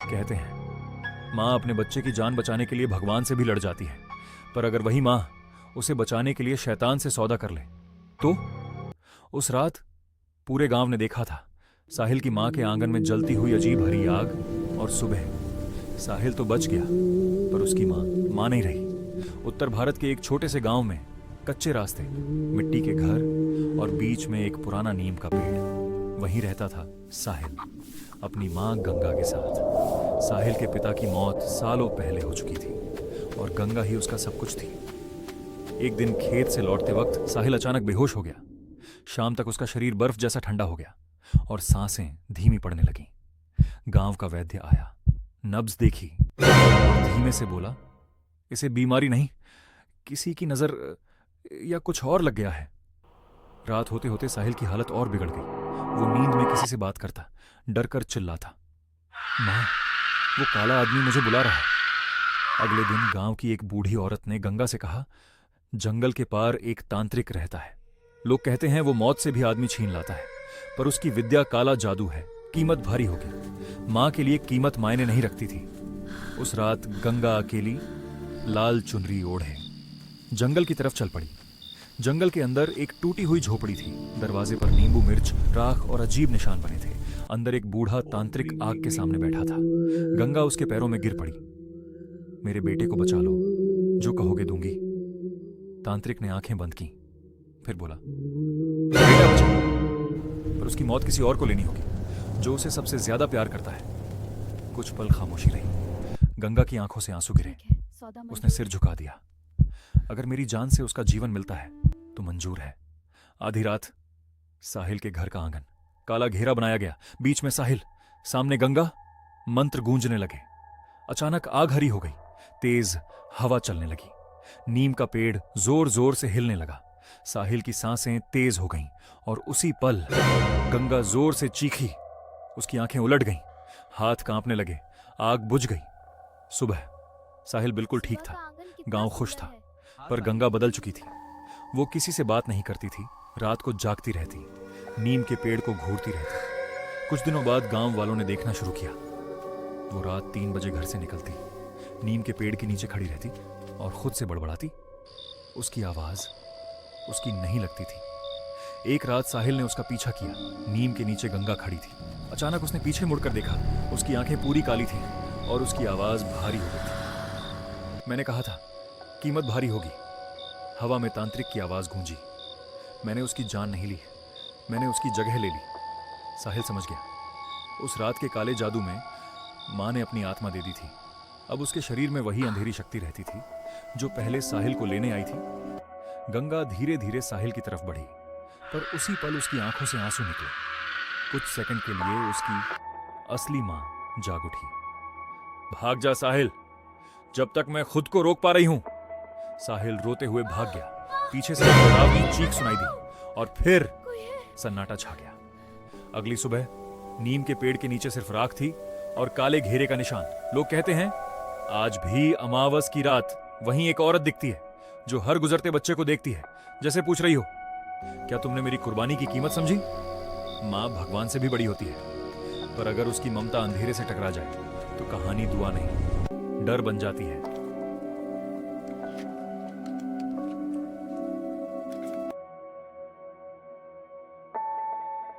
कहते हैं माँ अपने बच्चे की जान बचाने के लिए भगवान से भी लड़ जाती है, पर अगर वही माँ उसे बचाने के लिए शैतान से सौदा कर ले तो? उस रात पूरे गांव ने देखा था साहिल की माँ के आंगन में जलती हुई अजीब हरी आग, और सुबह साहिल तो बच गया पर उसकी माँ नहीं रही। उत्तर भारत के एक छोटे से गांव में कच्चे रास्ते, मिट्टी के घर और बीच में एक पुराना नीम का पेड़, वहीं रहता था साहिल अपनी माँ गंगा के साथ। साहिल के पिता की मौत सालों पहले हो चुकी थी और गंगा ही उसका सब कुछ थी। एक दिन खेत से लौटते वक्त साहिल अचानक बेहोश हो गया। शाम तक उसका शरीर बर्फ जैसा ठंडा हो गया और सांसें धीमी पड़ने लगीं। गांव का वैद्य आया, नब्ज देखी और धीमे से बोला, इसे बीमारी नहीं, किसी की नजर या कुछ और लग गया है। रात होते होते साहिल की हालत और बिगड़ गई। वो नींद में किसी से बात करता, डर कर चिल्लाता, माँ, वो काला आदमी मुझे बुला रहा है। अगले दिन गांव की एक बूढ़ी औरत ने गंगा से कहा, जंगल के पार एक तांत्रिक रहता है। लोग कहते हैं वो मौत से भी आदमी छीन लाता है, पर उसकी विद्या काला जादू है, कीमत भारी होगी। माँ के लिए कीमत मायने नहीं रखती थी। उस रात गंगा अकेली लाल चुनरी ओढ़े जंगल की तरफ चल पड़ी। जंगल के अंदर एक टूटी हुई झोपड़ी थी। दरवाजे पर नींबू मिर्च, राख और अजीब निशान बने थे। अंदर एक बूढ़ा तांत्रिक आग के सामने बैठा था। गंगा उसके पैरों में गिर पड़ी। मेरे बेटे को बचा लो, जो कहोगे दूंगी। तांत्रिक ने आंखें बंद की, फिर बोला, बेटा बचा, पर उसकी मौत किसी और को लेनी होगी, जो उसे सबसे ज्यादा प्यार करता है। कुछ पल खामोशी रही। गंगा की आंखों से आंसू गिरे। उसने सिर झुका दिया। अगर मेरी जान से उसका जीवन मिलता है तो मंजूर है। आधी रात साहिल के घर का आंगन, काला घेरा बनाया गया, बीच में साहिल, सामने गंगा। मंत्र गूंजने लगे। अचानक आग हरी हो गई, तेज हवा चलने लगी। नीम का पेड़ जोर जोर से हिलने लगा। साहिल की सांसें तेज हो गईं और उसी पल गंगा जोर से चीखी। उसकी आंखें उलट गईं, हाथ कांपने लगे, आग बुझ गई। सुबह साहिल बिल्कुल ठीक था, गांव खुश था, पर गंगा बदल चुकी थी। वो किसी से बात नहीं करती थी, रात को जागती रहती, नीम के पेड़ को घूरती रहती। कुछ दिनों बाद गांव वालों ने देखना शुरू किया। वो रात 3 बजे घर से निकलती, नीम के पेड़ के नीचे खड़ी रहती और खुद से बड़बड़ाती। उसकी आवाज उसकी नहीं लगती थी। एक रात साहिल ने उसका पीछा किया। नीम के नीचे गंगा खड़ी थी। अचानक उसने पीछे मुड़कर देखा। उसकी आंखें पूरी काली थीं और उसकी आवाज भारी हो गई थी। मैंने कहा था कीमत भारी होगी। हवा में तांत्रिक की आवाज गूंजी। मैंने उसकी जान नहीं ली, मैंने उसकी जगह ले ली। साहिल समझ गया। उस रात के काले जादू में मां ने अपनी आत्मा दे दी थी। अब उसके शरीर में वही अंधेरी शक्ति रहती थी जो पहले साहिल को लेने आई थी। गंगा धीरे धीरे साहिल की तरफ बढ़ी, पर उसी पल उसकी आंखों से आंसू निकले। कुछ सेकंड के लिए उसकी असली मां जाग उठी। भाग जा साहिल, जब तक मैं खुद को रोक पा रही हूं। साहिल रोते हुए भाग गया। पीछे से एक डरावनी चीख सुनाई दी और फिर सन्नाटा छा गया। अगली सुबह नीम के पेड़ के नीचे सिर्फ राख थी और काले घेरे का निशान। लोग कहते हैं आज भी अमावस की रात वहीं एक औरत दिखती है जो हर गुजरते बच्चे को देखती है, जैसे पूछ रही हो, क्या तुमने मेरी कुर्बानी की कीमत समझी? मां भगवान से भी बड़ी होती है, पर अगर उसकी ममता अंधेरे से टकरा जाए तो कहानी दुआ नहीं, डर बन जाती है।